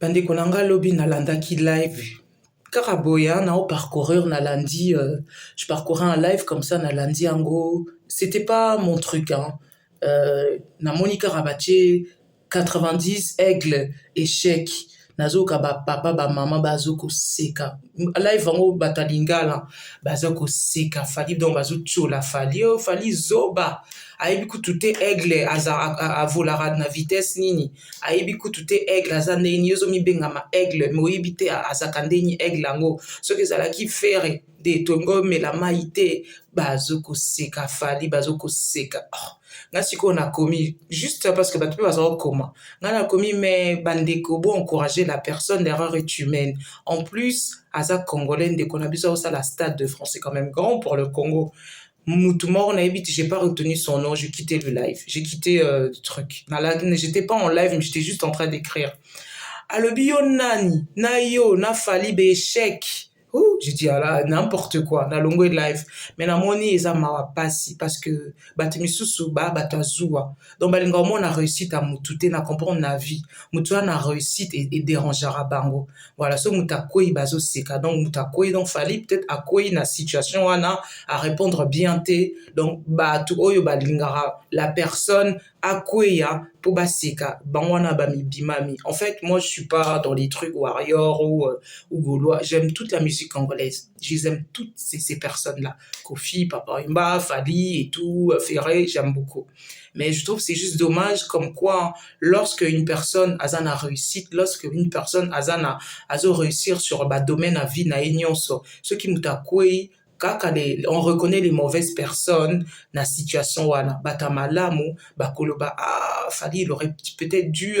Bandeko na nga lobi nalandaki live. Kaka boya na o parcourir nalandi, je parcourais un live comme ça nalandi yango. C'était pas mon truc hein. Namoni kaka batie 90 aigle échec. Nazoka ba papa ba mama bazo koseka. Live yango bata lingala bazo koseka fali donc bazo tchola fali oh fali zoba. Ayebi kutu te aigle aza avolara na vitesse nini. Ayebi kutu te aigle aza ndeni yozo mibengama aigle mais oyebi te azaka ndeni aigle yango. Soki ezalaki fere de tongo mela mai te bazo koseka fali bazo koseka. Oh. Nga siko na komi juste parce que bato pe baza koma. Nga na komi mais bandeko bo encourager la personne, l'erreur est humaine. En plus aza congolais ndeko na biso ça la Stade de France, c'est quand même grand pour le Congo. Moutoumor Naibit, j'ai pas retenu son nom, j'ai quitté le live, j'ai quitté le truc. J'étais pas en live, mais j'étais juste en train d'écrire. Alobio nani, na yo, na fali be échec. Ouh, j'ai dit, ah là, n'importe quoi, na longo de live. Mais na moni, eza mawa pasi, parce que, batemisusu, batazua. Donc, balinga, on a réussi à moutouté, na comprendre na vie. Moutoua na réussi et dérangera bango. Voilà, so moutakoi bazo seka. Donc, moutakoi, donc, fali peut-être à quoi na situation, wana, à répondre bien té. Donc, tout oyo balingara, la personne, à quoi pour baseka, bangwana bami bimami. En fait, moi, je suis pas dans les trucs warrior ou gaulois. J'aime toute la musique congolaise. J'aime toutes ces personnes-là. Kofi, Papa Imba, Fali et tout, Ferré, j'aime beaucoup. Mais je trouve que c'est juste dommage comme quoi, lorsque une personne a une réussite, lorsque une personne a réussir sur le domaine à vie, na enyonso, ce qui moutakoué, on reconnaît les mauvaises personnes na situation wana batamalamu bakoloba ah fallait il aurait peut-être dû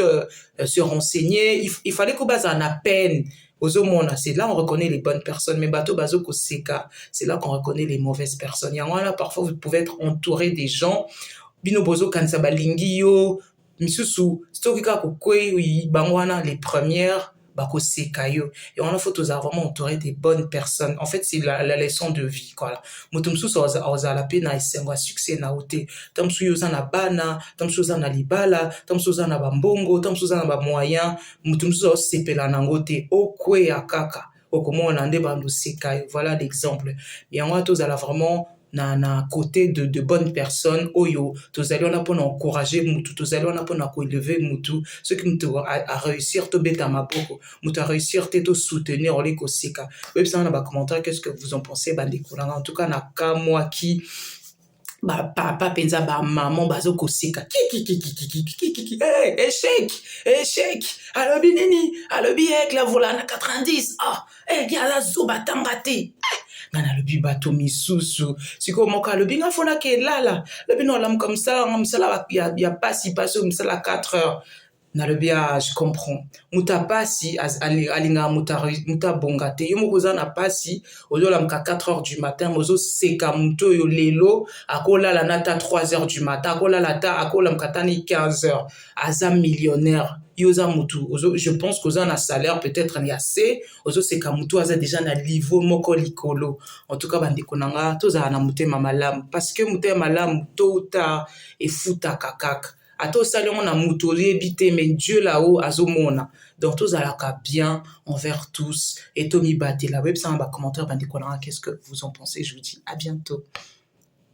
se renseigner, il fallait qu'on base en à peine aux hommes, c'est là on reconnaît les bonnes personnes, mais bateau bazo koseka, c'est là qu'on reconnaît les mauvaises personnes. Là parfois vous pouvez être entouré des gens bino bozo kanisa balingi yo misusu stokika kokwe bangwana les premières bakosekayo. Et on a faut vraiment entourer des bonnes personnes. En fait, c'est la leçon de vie, quoi. Mutumsu oza la pena esengwa succès na ote. Tamsu yoza na bana, tamsu yoza na libala, tamsu yoza na bambongo, tamsu yoza na ba moyen, mutumsu oza sepela nangote okwe ya kaka. Okomona nde bandu sekayo. Voilà l'exemple. Et on a tous vraiment na côté de bonnes personnes oyo tozali on a pour encourager mutu tozali on a pour élever mutu ceux qui mutu à réussir to beta maboko mutu à réussir te soutenir les kosika web ça na ba commentaire qu'est-ce que vous en pensez bandeko en tout cas na ka moi qui ba papa penza ba maman bazo kosika hey, échec alobi nini alobi ek la volana 90 ah eh ya la zuba tangate ngana lobi bato misusu siko moka lobi nga fona ke lala lobi no lam comme ça ya pasi ça 4 heures na lobi je comprends muta pasi alinga muta bongate yo mokoza na pasi ozo lam ka 4 heures du matin mozo seka muto yo lelo akola la nata 3 heures du matin akola la ta akola mkatani 15 heures aza millionnaire yoza mutu je pense que oza na salaire peut-être ni assez ozo seka mutu aza déjà na niveau moko likolo. En tout cas bandeko nanga toza na mutema malamu parce que mutema malamu tôt ou tard et futa kakaka ato salon na mutu ebité mais Dieu là-haut azomona. Donc tous alaka bien envers tous et Tommy Baté la web ça en bas commentaire bandeko nanga qu'est-ce que vous en pensez. Je vous dis à bientôt.